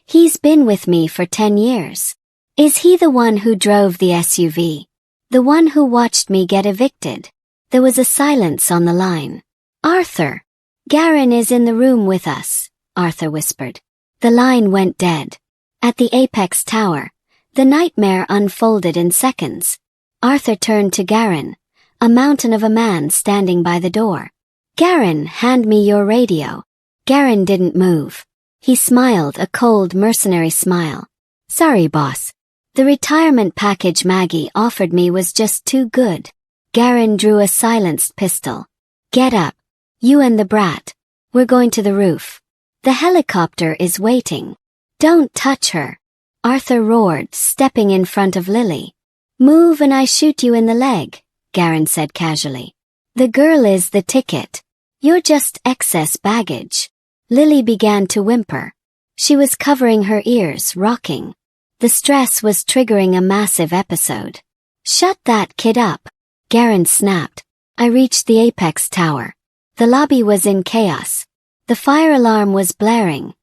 He's been with me for 10 years. Is he the one who drove the SUV? The one who watched me get evicted? There was a silence on the line. Arthur. Garen is in the room with us, Arthur whispered. The line went dead. At the apex tower, the nightmare unfolded in seconds. Arthur turned to Garen, a mountain of a man standing by the door. Garen, hand me your radio. Garen didn't move. He smiled, a cold, mercenary smile. Sorry, boss. The retirement package Maggie offered me was just too good. Garen drew a silenced pistol. Get up. You and the brat. We're going to the roof. The helicopter is waiting. Don't touch her. Arthur roared, stepping in front of Lily. Move and I shoot you in the leg, Garen said casually. The girl is the ticket. You're just excess baggage. Lily began to whimper. She was covering her ears, rocking. The stress was triggering a massive episode. Shut that kid up, Garen snapped. I reached the apex tower. The lobby was in chaos. The fire alarm was blaring.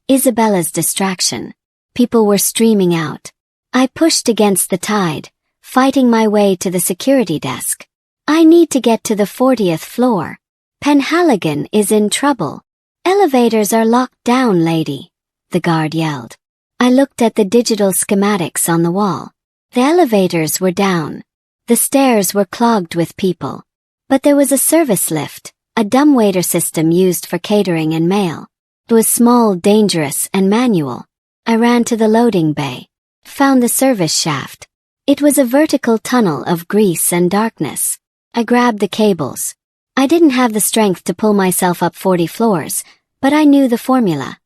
Isabella's distraction. People were streaming out. I pushed against the tide, fighting my way to the security desk. I need to get to the 40th floor. Penhaligon is in trouble. Elevators are locked down, lady, the guard yelled. I looked at the digital schematics on the wall. The elevators were down. The stairs were clogged with people. But there was a service lift, a dumbwaiter system used for catering and mail. It was small, dangerous, and manual. I ran to the loading bay. Found the service shaft. It was a vertical tunnel of grease and darkness. I grabbed the cables. I didn't have the strength to pull myself up 40 floors, but I knew the formula.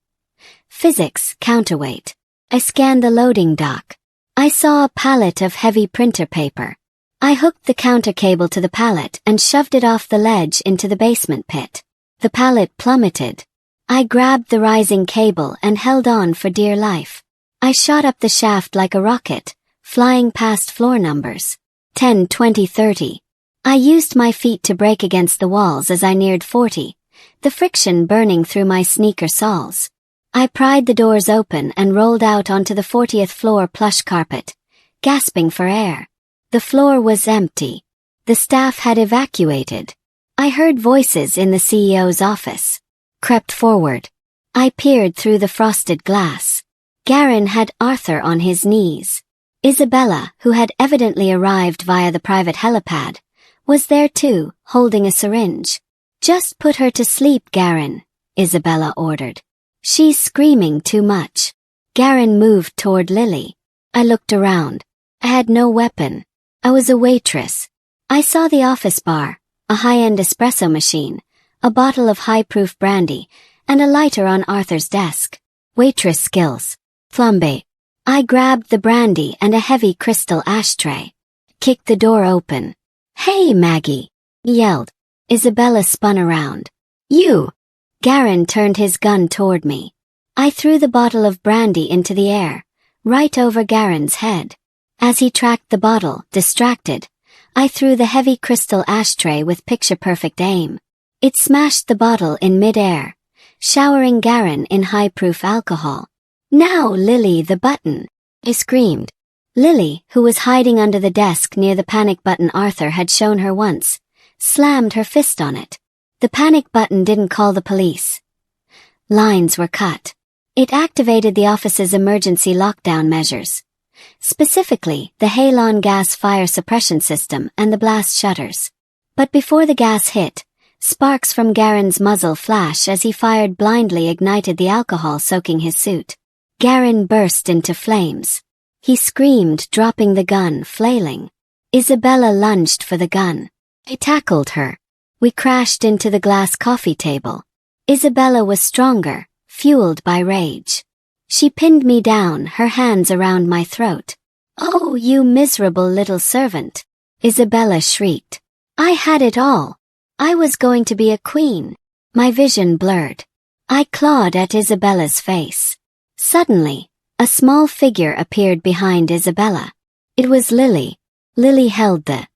Physics, counterweight. I scanned the loading dock. I saw a pallet of heavy printer paper. I hooked the counter cable to the pallet and shoved it off the ledge into the basement pit. The pallet plummeted. I grabbed the rising cable and held on for dear life. I shot up the shaft like a rocket, flying past floor numbers. 10, 20, 30. I used my feet to brake against the walls as I neared 40, the friction burning through my sneaker soles. I pried the doors open and rolled out onto the 40th floor plush carpet, gasping for air. The floor was empty. The staff had evacuated. I heard voices in the CEO's office. Crept forward. I peered through the frosted glass. Garen had Arthur on his knees. Isabella, who had evidently arrived via the private helipad, was there too, holding a syringe. Just put her to sleep, Garen, Isabella ordered. She's screaming too much. Garen moved toward Lily. I looked around. I had no weapon. I was a waitress. I saw the office bar, a high-end espresso machine, a bottle of high-proof brandy, and a lighter on Arthur's desk. Waitress skills. Flambe. I grabbed the brandy and a heavy crystal ashtray. Kicked the door open. Hey, Maggie, yelled. Isabella spun around. You! Garen turned his gun toward me. I threw the bottle of brandy into the air, right over Garen's head. As he tracked the bottle, distracted, I threw the heavy crystal ashtray with picture-perfect aim. It smashed the bottle in mid-air, showering Garen in high-proof alcohol. Now, Lily, the button! I screamed. Lily, who was hiding under the desk near the panic button Arthur had shown her once, slammed her fist on it. The panic button didn't call the police. Lines were cut. It activated the office's emergency lockdown measures. Specifically, the halon gas fire suppression system and the blast shutters. But before the gas hit, sparks from Garen's muzzle flash as he fired blindly ignited the alcohol soaking his suit. Garen burst into flames. He screamed, dropping the gun, flailing. Isabella lunged for the gun. I tackled her. We crashed into the glass coffee table. Isabella was stronger, fueled by rage. She pinned me down, her hands around my throat. Oh, you miserable little servant! Isabella shrieked. I had it all. I was going to be a queen. My vision blurred. I clawed at Isabella's face. Suddenly, a small figure appeared behind Isabella. It was Lily. Lily held the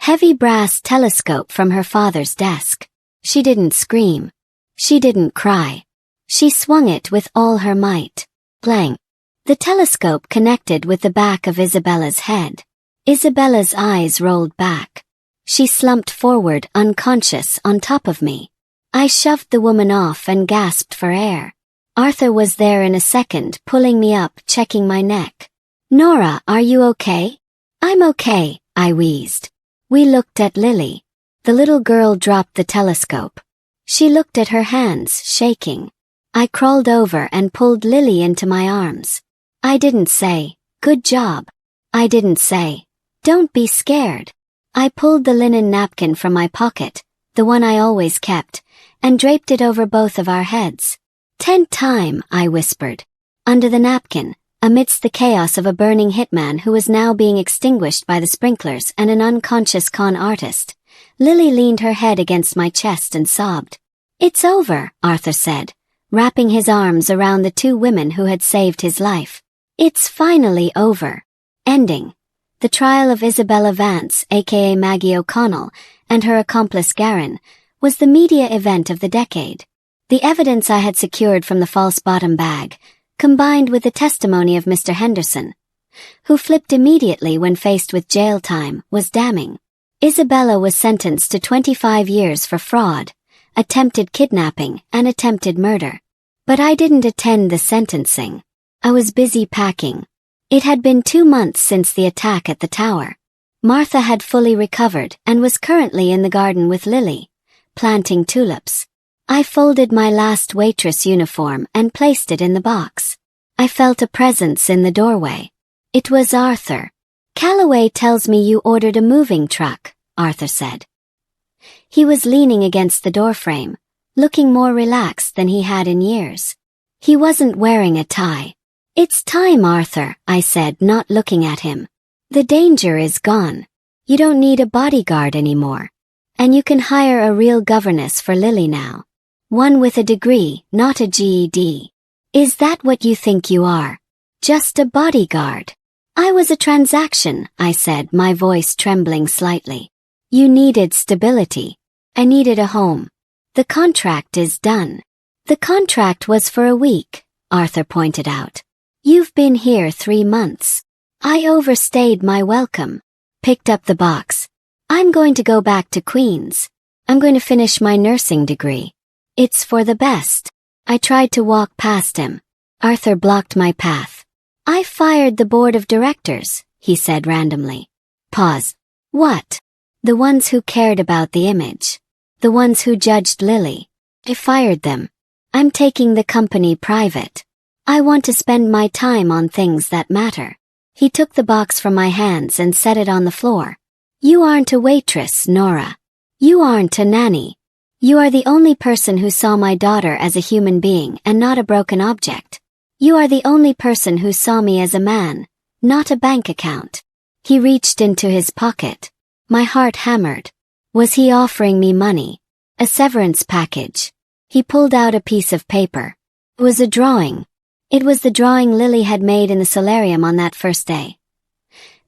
heavy brass telescope from her father's desk. She didn't scream. She didn't cry. She swung it with all her might. Blank. The telescope connected with the back of Isabella's head. Isabella's eyes rolled back. She slumped forward unconscious on top of me. I shoved the woman off and gasped for air. Arthur was there in a second, pulling me up, checking my neck. "Nora, are you okay?" "I'm okay," I wheezed. We looked at Lily. The little girl dropped the telescope. She looked at her hands, shaking. I crawled over and pulled Lily into my arms. I didn't say, "Good job." I didn't say, "Don't be scared." I pulled the linen napkin from my pocket, the one I always kept, and draped it over both of our heads. "10th time," I whispered. Under the napkin, amidst the chaos of a burning hitman who was now being extinguished by the sprinklers and an unconscious con artist, Lily leaned her head against my chest and sobbed. "It's over," Arthur said, wrapping his arms around the two women who had saved his life. "It's finally over." Ending. The trial of Isabella Vance, aka Maggie O'Connell, and her accomplice Garen, was the media event of the decade. The evidence I had secured from the false bottom bag, combined with the testimony of Mr. Henderson, who flipped immediately when faced with jail time, was damning. Isabella was sentenced to 25 years for fraud, attempted kidnapping, and attempted murder. But I didn't attend the sentencing. I was busy packing. It had been 2 months since the attack at the tower. Martha had fully recovered and was currently in the garden with Lily, planting tulips. I folded my last waitress uniform and placed it in the box. I felt a presence in the doorway. It was Arthur. "Calloway tells me you ordered a moving truck," Arthur said. He was leaning against the doorframe, looking more relaxed than he had in years. He wasn't wearing a tie. "It's time, Arthur," I said, not looking at him. "The danger is gone. You don't need a bodyguard anymore. And you can hire a real governess for Lily now. One with a degree, not a GED. Is that what you think you are? Just a bodyguard?" "I was a transaction," I said, my voice trembling slightly. "You needed stability. I needed a home. The contract is done." "The contract was for a week," Arthur pointed out. "You've been here 3 months. I overstayed my welcome." Picked up the box. "I'm going to go back to Queens. I'm going to finish my nursing degree. It's for the best." I tried to walk past him. Arthur blocked my path. "I fired the board of directors," he said randomly. Pause. "What?" "The ones who cared about the image. The ones who judged Lily. I fired them. I'm taking the company private. I want to spend my time on things that matter." He took the box from my hands and set it on the floor. "You aren't a waitress, Nora. You aren't a nanny. You are the only person who saw my daughter as a human being and not a broken object. You are the only person who saw me as a man, not a bank account." He reached into his pocket. My heart hammered. Was he offering me money? A severance package? He pulled out a piece of paper. It was a drawing. It was the drawing Lily had made in the solarium on that first day.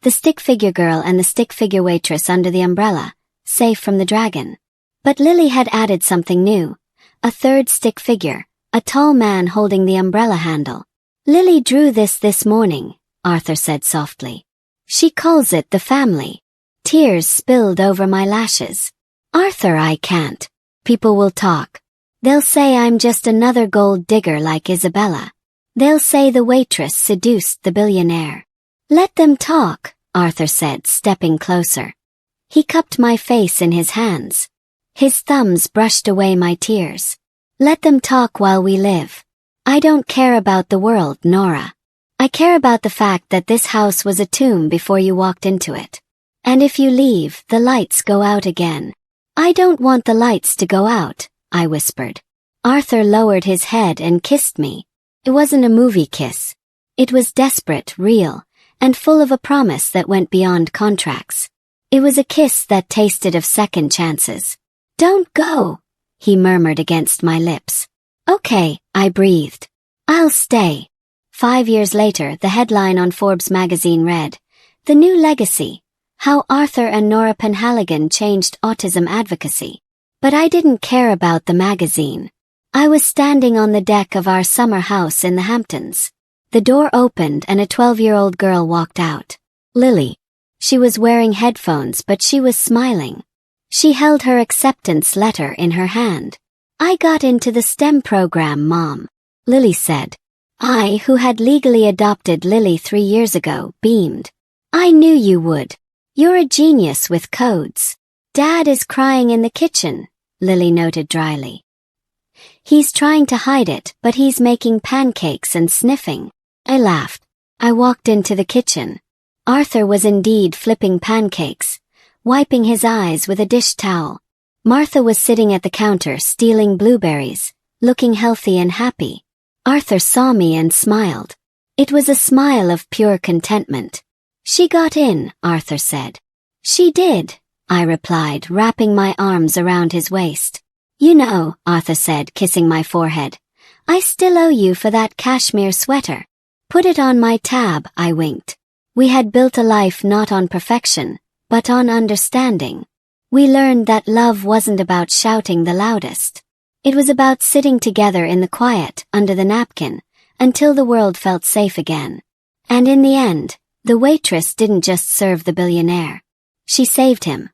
The stick figure girl and the stick figure waitress under the umbrella, safe from the dragon. But Lily had added something new. A third stick figure, a tall man holding the umbrella handle. "Lily drew this morning," Arthur said softly. "She calls it the family." Tears spilled over my lashes. "Arthur, I can't. People will talk. They'll say I'm just another gold digger like Isabella. They'll say the waitress seduced the billionaire." "Let them talk," Arthur said, stepping closer. He cupped my face in his hands. His thumbs brushed away my tears. "Let them talk while we live. I don't care about the world, Nora. I care about the fact that this house was a tomb before you walked into it. And if you leave, the lights go out again." "I don't want the lights to go out," I whispered. Arthur lowered his head and kissed me. It wasn't a movie kiss. It was desperate, real, and full of a promise that went beyond contracts. It was a kiss that tasted of second chances. "Don't go," he murmured against my lips. "Okay," I breathed. "I'll stay." 5 years later, the headline on Forbes magazine read, "The New Legacy: How Arthur and Nora Penhaligon Changed Autism Advocacy." But I didn't care about the magazine. I was standing on the deck of our summer house in the Hamptons. The door opened and a 12-year-old girl walked out. Lily. She was wearing headphones, but she was smiling. She held her acceptance letter in her hand. "I got into the STEM program, Mom," Lily said. I, who had legally adopted Lily 3 years ago, beamed. "I knew you would. You're a genius with codes." "Dad is crying in the kitchen," Lily noted dryly. "He's trying to hide it, but he's making pancakes and sniffing." I laughed. I walked into the kitchen. Arthur was indeed flipping pancakes, wiping his eyes with a dish towel. Martha was sitting at the counter stealing blueberries, looking healthy and happy. Arthur saw me and smiled. It was a smile of pure contentment. "She got in," Arthur said. "She did," I replied, wrapping my arms around his waist. "You know," Arthur said, kissing my forehead, "I still owe you for that cashmere sweater." "Put it on my tab," I winked. We had built a life not on perfection, but on understanding. We learned that love wasn't about shouting the loudest. It was about sitting together in the quiet, under the napkin, until the world felt safe again. And in the end, the waitress didn't just serve the billionaire. She saved him.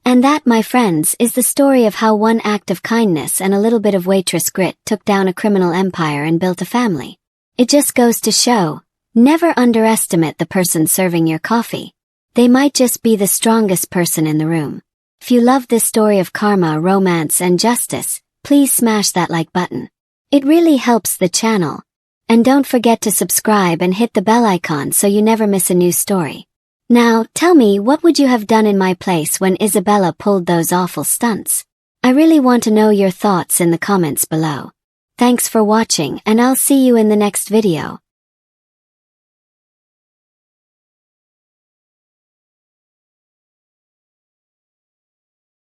And that, my friends, is the story of how one act of kindness and a little bit of waitress grit took down a criminal empire and built a family. It just goes to show, never underestimate the person serving your coffee. They might just be the strongest person in the room. If you love this story of karma, romance, and justice, please smash that like button. It really helps the channel. And don't forget to subscribe and hit the bell icon so you never miss a new story. Now, tell me, what would you have done in my place when Isabella pulled those awful stunts? I really want to know your thoughts in the comments below. Thanks for watching, and I'll see you in the next video.